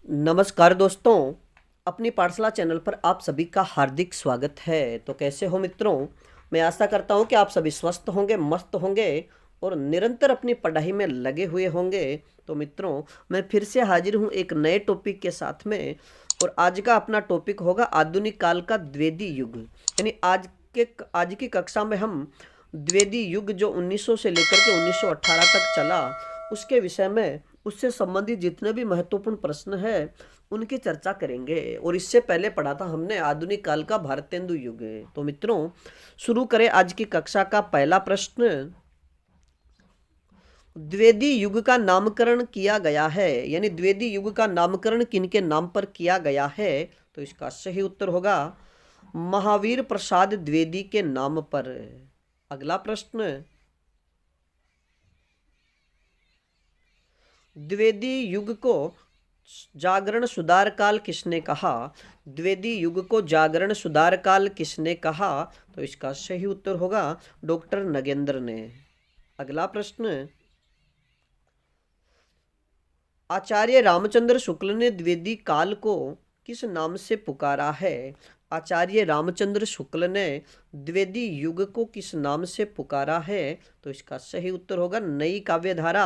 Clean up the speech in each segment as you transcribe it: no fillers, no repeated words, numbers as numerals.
नमस्कार दोस्तों, अपनी पाठशाला चैनल पर आप सभी का हार्दिक स्वागत है। तो कैसे हो मित्रों? मैं आशा करता हूँ कि आप सभी स्वस्थ होंगे, मस्त होंगे और निरंतर अपनी पढ़ाई में लगे हुए होंगे। तो मित्रों, मैं फिर से हाजिर हूँ एक नए टॉपिक के साथ में। और आज का अपना टॉपिक होगा आधुनिक काल का द्विवेदी युग। यानी आज की कक्षा में हम द्विवेदी युग जो 1900 से लेकर के 1918 तक चला, उसके विषय में, उससे संबंधित जितने भी महत्वपूर्ण प्रश्न हैं उनकी चर्चा करेंगे। और इससे पहले पढ़ा था हमने आधुनिक काल का भारतेंदु युग। तो मित्रों, शुरू करें आज की कक्षा का पहला प्रश्न। द्विवेदी युग का नामकरण किया गया है, यानी द्विवेदी युग का नामकरण किनके नाम पर किया गया है? तो इसका सही उत्तर होगा महावीर प्रसाद द्विवेदी के नाम पर। अगला प्रश्न, द्विवेदी युग को जागरण सुधार काल किसने कहा? द्विवेदी युग को जागरण सुधार काल किसने कहा? तो इसका सही उत्तर होगा डॉक्टर नगेंद्र ने। अगला प्रश्न, आचार्य रामचंद्र शुक्ल ने द्विवेदी काल को किस नाम से पुकारा है? आचार्य रामचंद्र शुक्ल ने द्विवेदी युग को किस नाम से पुकारा है? तो इसका सही उत्तर होगा नई काव्यधारा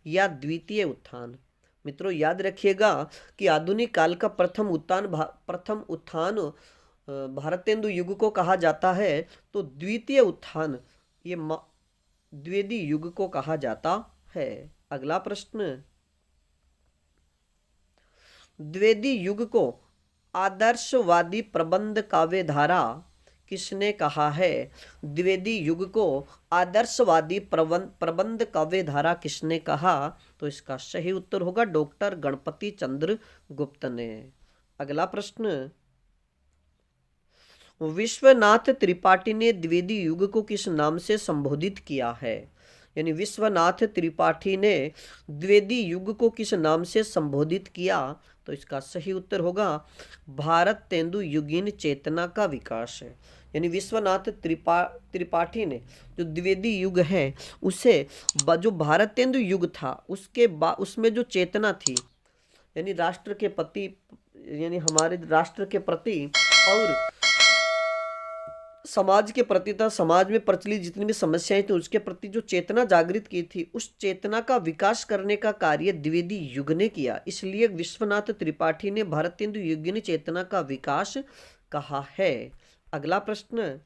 या द्वितीय उत्थान। मित्रों, याद रखिएगा कि आधुनिक काल का प्रथम उत्थान भारतेंदु युग को कहा जाता है, तो द्वितीय उत्थान ये द्विवेदी युग को कहा जाता है। अगला प्रश्न, द्विवेदी युग को आदर्शवादी प्रबंध काव्यधारा किसने कहा है? द्विवेदी युग को आदर्शवादी प्रबंध काव्यधारा किसने कहा? तो इसका सही उत्तर होगा डॉक्टर गणपति चंद्र गुप्त ने। अगला प्रश्न, विश्वनाथ त्रिपाठी ने द्विवेदी युग को किस नाम से संबोधित किया है? यानी विश्वनाथ त्रिपाठी ने द्विवेदी युग को किस नाम से संबोधित किया? तो इसका सही उत्तर होगा भारत तेंदु युगीन चेतना का विकास है। यानी विश्वनाथ त्रिपाठी ने जो द्विवेदी युग है उसे जो भारत तेंदु युग था उसके उसमें जो चेतना थी, यानी राष्ट्र के प्रति, यानी हमारे राष्ट्र के प्रति और समाज के प्रति था, समाज में प्रचलित जितनी भी समस्याएं थी उसके प्रति जो चेतना जागृत की थी, उस चेतना का विकास करने का कार्य द्विवेदी युग ने किया। इसलिए विश्वनाथ त्रिपाठी ने भारतेंदु युगीन चेतना का विकास कहा है। अगला प्रश्न,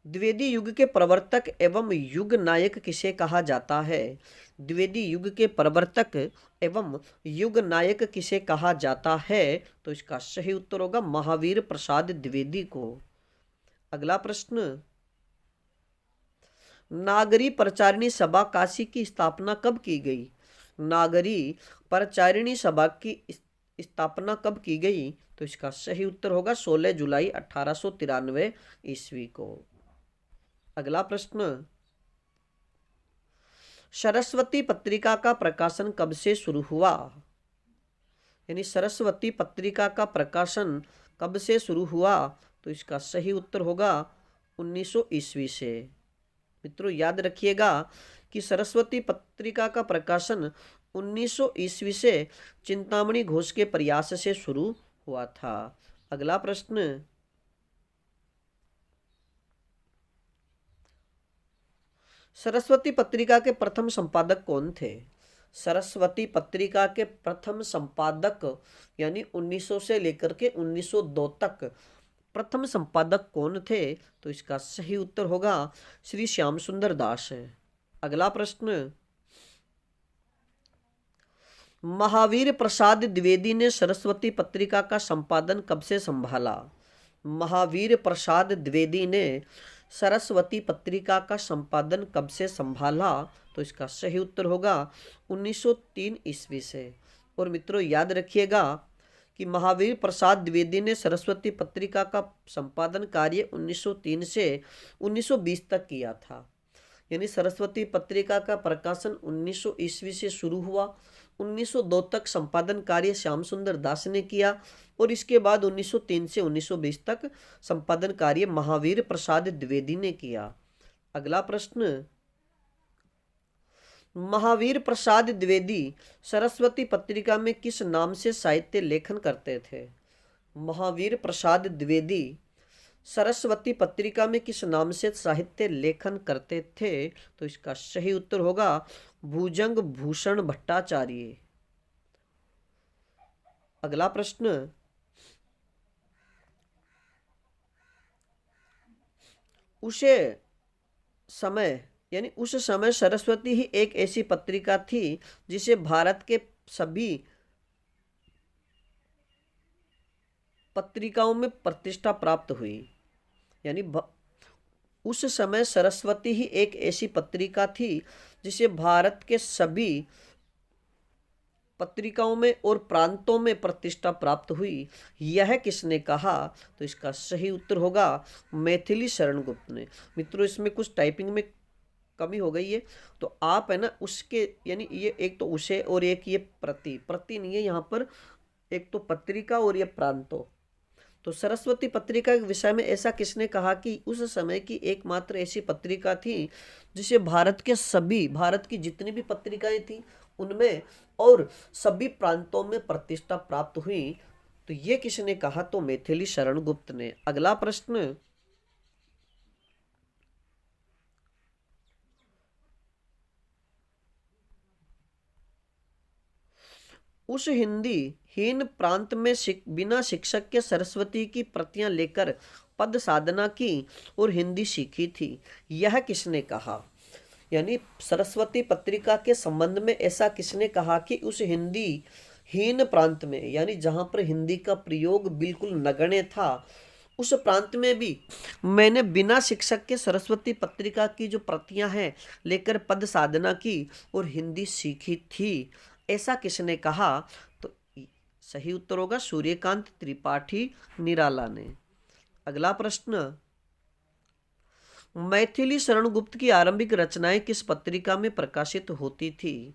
द्विवेदी युग के प्रवर्तक एवं युग नायक किसे कहा जाता है? द्विवेदी युग के प्रवर्तक एवं युग नायक किसे कहा जाता है? तो इसका सही उत्तर होगा महावीर प्रसाद द्विवेदी को। अगला प्रश्न, नागरी प्रचारिणी सभा काशी की स्थापना कब की गई? नागरी प्रचारिणी सभा की स्थापना कब की गई? तो इसका सही उत्तर होगा 16 जुलाई 1893 ईस्वी को। अगला प्रश्न, सरस्वती पत्रिका का प्रकाशन कब से शुरू हुआ? यानी सरस्वती पत्रिका का प्रकाशन कब से शुरू हुआ? तो इसका सही उत्तर होगा 1900 ईस्वी से। मित्रों, याद रखिएगा कि सरस्वती पत्रिका का प्रकाशन 1900 ईस्वी से चिंतामणि घोष के प्रयास से शुरू हुआ था। अगला प्रश्न, सरस्वती पत्रिका के प्रथम संपादक कौन थे? सरस्वती पत्रिका के प्रथम संपादक, यानी 1900 से लेकर के 1902 तक प्रथम संपादक कौन थे? तो इसका सही उत्तर होगा श्री श्याम सुंदर दास है। अगला प्रश्न, महावीर प्रसाद द्विवेदी ने सरस्वती पत्रिका का संपादन कब से संभाला? महावीर प्रसाद द्विवेदी ने सरस्वती पत्रिका का संपादन कब से संभाला? तो इसका सही उत्तर होगा 1903 ईस्वी से। और मित्रों, याद रखिएगा कि महावीर प्रसाद द्विवेदी ने सरस्वती पत्रिका का संपादन कार्य 1903 से 1920 तक किया था। यानी सरस्वती पत्रिका का प्रकाशन 1900 ईस्वी से शुरू हुआ, 1902 तक संपादन कार्य श्याम सुंदर दास ने किया और इसके बाद 1903 से 1920 तक संपादन कार्य महावीर प्रसाद द्विवेदी ने किया। अगला प्रश्न, महावीर प्रसाद द्विवेदी सरस्वती पत्रिका में किस नाम से साहित्य लेखन करते थे? महावीर प्रसाद द्विवेदी सरस्वती पत्रिका में किस नाम से साहित्य लेखन करते थे? तो इसका सही उत्तर होगा भुजंग भूषण भट्टाचार्य। अगला प्रश्न, उस समय सरस्वती ही एक ऐसी पत्रिका थी जिसे भारत के सभी पत्रिकाओं में प्रतिष्ठा प्राप्त हुई। यानी उस समय सरस्वती ही एक ऐसी पत्रिका थी जिसे भारत के सभी पत्रिकाओं में और प्रांतों में प्रतिष्ठा प्राप्त हुई। यह किसने कहा? तो इसका सही उत्तर होगा मैथिली शरण गुप्त ने। मित्रों, इसमें कुछ टाइपिंग में कमी हो गई है, तो आप है ना उसके, यानी ये एक तो उसे और एक ये प्रति नहीं है यहाँ पर, एक तो पत्रिका और ये प्रांतों। तो सरस्वती पत्रिका के विषय में ऐसा किसने कहा कि उस समय की एकमात्र ऐसी पत्रिका थी जिसे भारत की जितनी भी पत्रिकाएं थी उनमें और सभी प्रांतों में प्रतिष्ठा प्राप्त हुई। तो ये किसने कहा? तो मैथिली शरण गुप्त ने। अगला प्रश्न, उस हिंदी हीन प्रांत में बिना शिक्षक के सरस्वती की प्रतियां लेकर पद साधना की और हिंदी सीखी थी। यह किसने कहा? यानी सरस्वती पत्रिका के संबंध में ऐसा किसने कहा कि उस हिंदी हीन प्रांत में, यानी जहां पर हिंदी का प्रयोग बिल्कुल नगण्य था, उस प्रांत में भी मैंने बिना शिक्षक के सरस्वती पत्रिका की जो प्रतियां हैं लेकर पद साधना की और हिंदी सीखी थी। ऐसा किसने कहा? तो सही उत्तर होगा सूर्यकांत त्रिपाठी निराला ने। अगला प्रश्न, मैथिली शरण गुप्त की आरंभिक रचनाएं किस पत्रिका में प्रकाशित होती थी?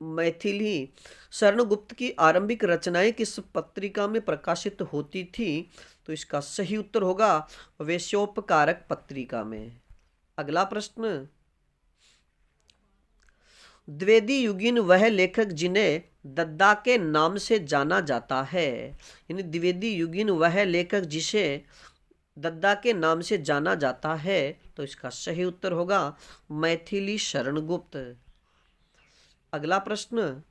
मैथिली शरण गुप्त की आरंभिक रचनाएं किस पत्रिका में प्रकाशित होती थी? तो इसका सही उत्तर होगा वैश्योपकारक पत्रिका में। अगला प्रश्न, द्विवेदी युगीन वह लेखक जिन्हें दद्दा के नाम से जाना जाता है। यानी द्विवेदी युगीन वह लेखक जिसे दद्दा के नाम से जाना जाता है। तो इसका सही उत्तर होगा मैथिली शरण गुप्त। अगला प्रश्न,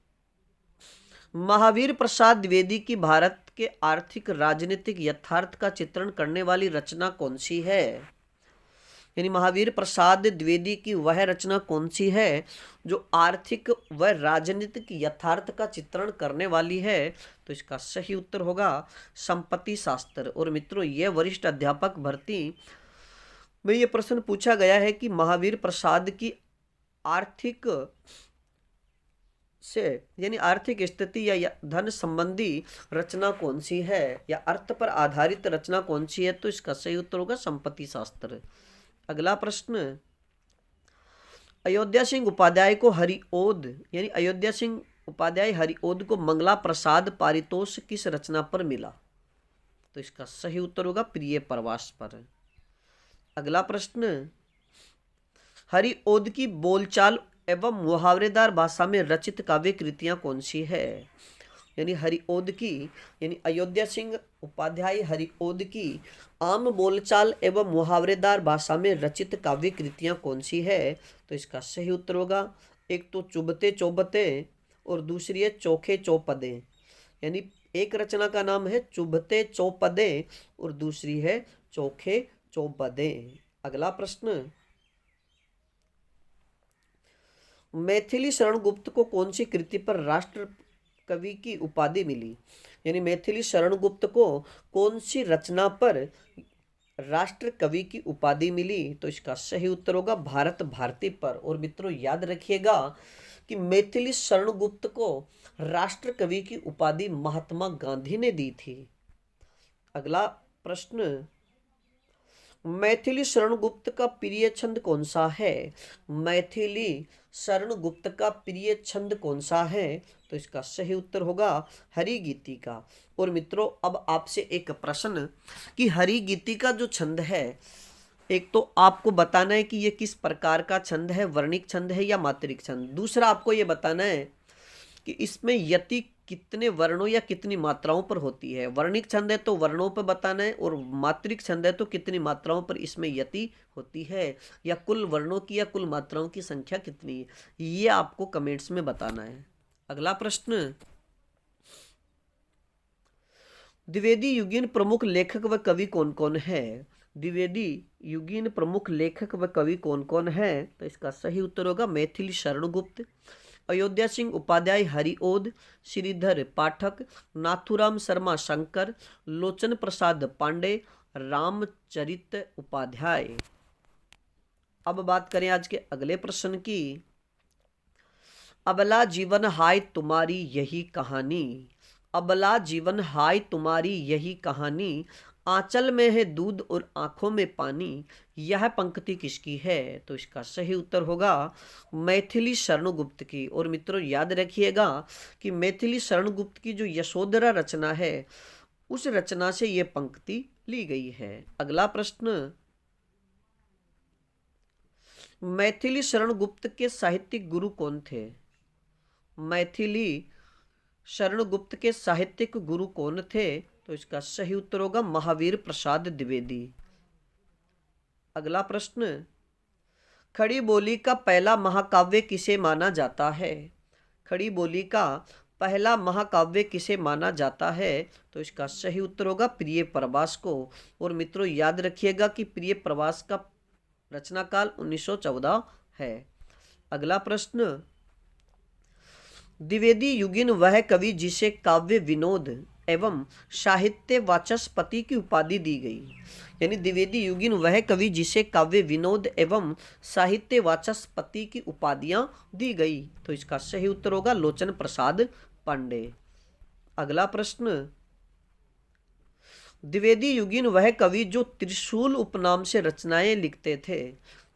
महावीर प्रसाद द्विवेदी की भारत के आर्थिक राजनीतिक यथार्थ का चित्रण करने वाली रचना कौन सी है? यानी महावीर प्रसाद द्विवेदी की वह रचना कौन सी है जो आर्थिक व राजनीतिक यथार्थ का चित्रण करने वाली है? तो इसका सही उत्तर होगा संपत्ति शास्त्र। और मित्रों, यह वरिष्ठ अध्यापक भर्ती में यह प्रश्न पूछा गया है कि महावीर प्रसाद की आर्थिक से यानी आर्थिक स्थिति या धन संबंधी रचना कौन सी है या अर्थ पर आधारित रचना कौन सी है? तो इसका सही उत्तर होगा संपत्ति शास्त्र। अगला प्रश्न, अयोध्या सिंह उपाध्याय को हरिओद यानी अयोध्या सिंह उपाध्याय हरिओद को मंगला प्रसाद पारितोष किस रचना पर मिला? तो इसका सही उत्तर होगा प्रिय प्रवास पर। अगला प्रश्न, हरिओद की बोलचाल एवं मुहावरेदार भाषा में रचित काव्य कृतियां कौन सी है? यानी हरिओद की यानी अयोध्या सिंह उपाध्याय हरिओद की आम बोलचाल एवं मुहावरेदार भाषा में रचित काव्य कृतियां कौन सी है? तो इसका सही उत्तर होगा एक तो चुभते चौबते और दूसरी है चोखे चौपदे। यानी एक रचना का नाम है चुभते चौपदे और दूसरी है चोखे चौपदे। अगला प्रश्न, मैथिली शरण गुप्त को कौन सी कृति पर राष्ट्र कवि की उपाधि मिली? यानी मैथिली शरण गुप्त को कौन सी रचना पर राष्ट्र कवि की उपाधि मिली? तो इसका सही उत्तर होगा भारत भारती पर। और मित्रों, याद रखिएगा कि मैथिली शरण गुप्त को राष्ट्र कवि की उपाधि महात्मा गांधी ने दी थी। अगला प्रश्न, मैथिली शरण गुप्त का प्रिय छंद कौन सा है? मैथिली शरण गुप्त का प्रिय छंद कौन सा है? तो इसका सही उत्तर होगा हरि गीतिका। और मित्रों, अब आपसे एक प्रश्न कि हरि गीतिका जो छंद है एक तो आपको बताना है कि ये किस प्रकार का छंद है, वर्णिक छंद है या मात्रिक छंद। दूसरा आपको ये बताना है कि इसमें यति कितने वर्णों या कितनी मात्राओं पर होती है। वर्णिक छंद है तो वर्णों पर बताना है, और मात्रिक छंद है तो कितनी मात्राओं पर इसमें यति होती है, या कुल वर्णों की या कुल मात्राओं की संख्या कितनी है, ये आपको कमेंट्स में बताना है। अगला प्रश्न, द्विवेदी युगीन प्रमुख लेखक व कवि कौन कौन है। द्विवेदी युगीन प्रमुख लेखक व कवि कौन कौन है, तो इसका सही उत्तर होगा मैथिली शरण गुप्त, अयोध्या सिंह उपाध्याय हरिओद, श्रीधर पाठक, नाथुराम शर्मा शंकर, लोचन प्रसाद पांडे, रामचरित उपाध्याय। अब बात करें आज के अगले प्रश्न की। अबला जीवन हाय तुम्हारी यही कहानी। अबला जीवन हाय तुम्हारी यही कहानी, आंचल में है दूध और आंखों में पानी, यह पंक्ति किसकी है। तो इसका सही उत्तर होगा मैथिली शरण गुप्त की। और मित्रों याद रखिएगा कि मैथिली शरण गुप्त की जो यशोधरा रचना है, उस रचना से यह पंक्ति ली गई है। अगला प्रश्न, मैथिली शरण गुप्त के साहित्यिक गुरु कौन थे। मैथिली शरण गुप्त के साहित्यिक गुरु कौन थे, तो इसका सही उत्तर होगा महावीर प्रसाद द्विवेदी। अगला प्रश्न, खड़ी बोली का पहला महाकाव्य किसे माना जाता है। खड़ी बोली का पहला महाकाव्य किसे माना जाता है, तो इसका सही उत्तर होगा प्रिय प्रवास को। और मित्रों याद रखिएगा कि प्रिय प्रवास का रचना काल 1914 है। अगला प्रश्न, द्विवेदी युगीन वह कवि जिसे काव्य विनोद एवं साहित्य वाचस्पति की उपाधि दी गई। यानी द्विवेदी युगीन वह कवि जिसे काव्य विनोद एवं साहित्य वाचस्पति की उपाधियां दी गई, तो इसका सही उत्तर होगा लोचन प्रसाद पांडे। अगला प्रश्न, द्विवेदी युगीन वह कवि जो त्रिशूल उपनाम से रचनाएं लिखते थे।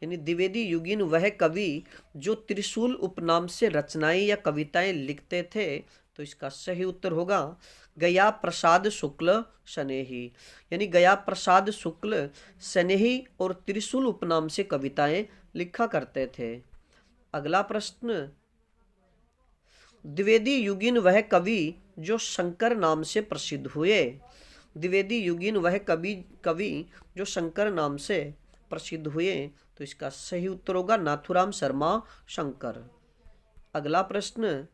यानी द्विवेदी युगीन वह कवि जो त्रिशूल उपनाम से रचनाएं या कविताएं लिखते थे, तो इसका सही उत्तर होगा गया प्रसाद शुक्ल स्नेही। यानी गया प्रसाद शुक्ल स्नेही और त्रिशूल उपनाम से कविताएं लिखा करते थे। अगला प्रश्न, द्विवेदी युगीन वह कवि जो शंकर नाम से प्रसिद्ध हुए। द्विवेदी युगीन वह कवि जो शंकर नाम से प्रसिद्ध हुए, तो इसका सही उत्तर होगा नाथुराम शर्मा शंकर। अगला प्रश्न,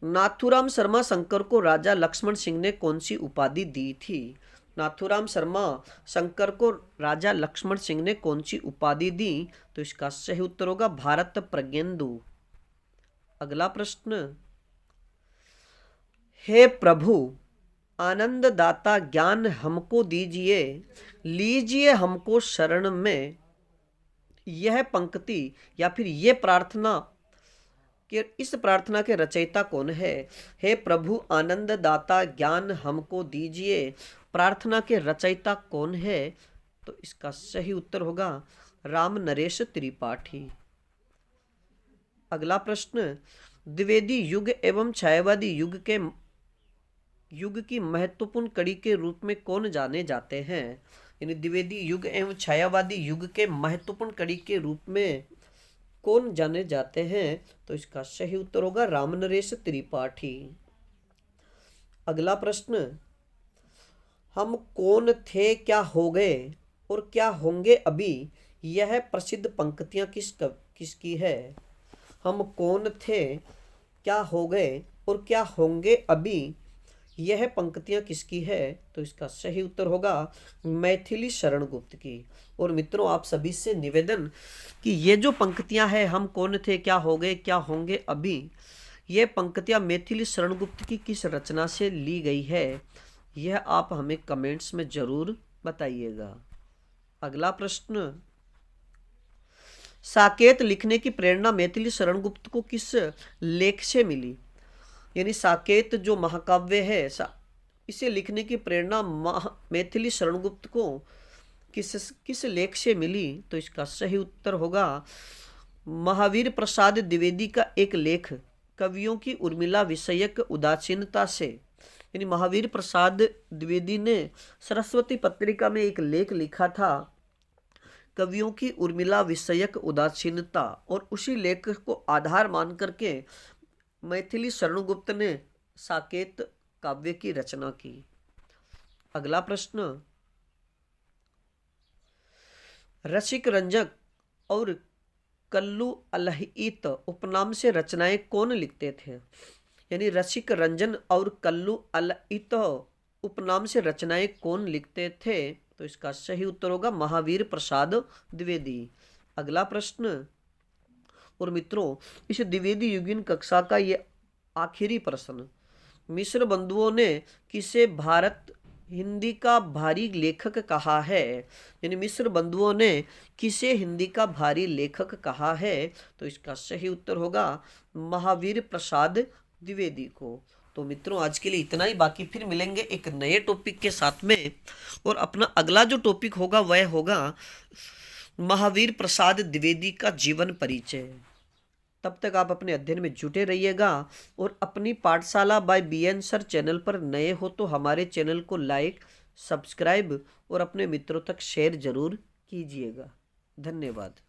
नाथुराम शर्मा शंकर को राजा लक्ष्मण सिंह ने कौन सी उपाधि दी थी। नाथुराम शर्मा शंकर को राजा लक्ष्मण सिंह ने कौन सी उपाधि दी, तो इसका सही उत्तर होगा भारत प्रज्ञेंदु। अगला प्रश्न, हे प्रभु आनंद दाता ज्ञान हमको दीजिए, लीजिए हमको शरण में, यह पंक्ति या फिर ये प्रार्थना कि इस प्रार्थना के रचयिता कौन है। हे प्रभु आनंद दाता ज्ञान हमको दीजिए, प्रार्थना के रचयिता कौन है, तो इसका सही उत्तर होगा राम नरेश त्रिपाठी। अगला प्रश्न, द्विवेदी युग एवं छायावादी युग की महत्वपूर्ण कड़ी के रूप में कौन जाने जाते हैं। यानी द्विवेदी युग एवं छायावादी युग के महत्वपूर्ण कड़ी के रूप में कौन जाने जाते हैं, तो इसका सही उत्तर होगा रामनरेश त्रिपाठी। अगला प्रश्न, हम कौन थे क्या हो गए और क्या होंगे अभी, यह प्रसिद्ध पंक्तियां किसकी है। हम कौन थे क्या हो गए और क्या होंगे अभी, यह पंक्तियां किसकी है, तो इसका सही उत्तर होगा मैथिली शरण गुप्त की। और मित्रों आप सभी से निवेदन कि ये जो पंक्तियां हैं, हम कौन थे क्या हो गए क्या होंगे अभी, ये पंक्तियां मैथिली शरण गुप्त की किस रचना से ली गई है, यह आप हमें कमेंट्स में जरूर बताइएगा। अगला प्रश्न, साकेत लिखने की प्रेरणा मैथिली शरण गुप्त को किस लेख से मिली। यानी साकेत जो महाकाव्य है, इसे लिखने की प्रेरणा मैथिली शरण गुप्त को किस लेख से मिली, तो इसका सही उत्तर होगा महावीर प्रसाद द्विवेदी का एक लेख कवियों की उर्मिला विषयक उदासीनता से। यानी महावीर प्रसाद द्विवेदी ने सरस्वती पत्रिका में एक लेख लिखा था, कवियों की उर्मिला विषयक उदासीनता, और उसी लेख को आधार मान करके मैथिली शरणुगुप्त ने साकेत काव्य की रचना की। अगला प्रश्न, रसिक रंजक और कल्लू अलहित उपनाम से रचनाएं कौन लिखते थे? यानी रसिक रंजन और कल्लू अलहित उपनाम से रचनाएं कौन लिखते थे? तो इसका सही उत्तर होगा महावीर प्रसाद द्विवेदी। अगला प्रश्न, और मित्रों इस द्विवेदी युगीन कक्षा का ये आखिरी प्रश्न, मिश्र बंधुओं ने किसे भारत हिंदी का भारी लेखक कहा है? यानी मिश्र बंधुओं ने किसे हिंदी का भारी लेखक कहा है? तो इसका सही उत्तर होगा महावीर प्रसाद द्विवेदी को। तो मित्रों आज के लिए इतना ही, बाकी फिर मिलेंगे एक नए टॉपिक के साथ में, और अपना अगला जो टॉपिक होगा वह होगा महावीर प्रसाद द्विवेदी का जीवन परिचय। तब तक आप अपने अध्ययन में जुटे रहिएगा, और अपनी पाठशाला बाय BN सर चैनल पर नए हो तो हमारे चैनल को लाइक, सब्सक्राइब और अपने मित्रों तक शेयर जरूर कीजिएगा। धन्यवाद।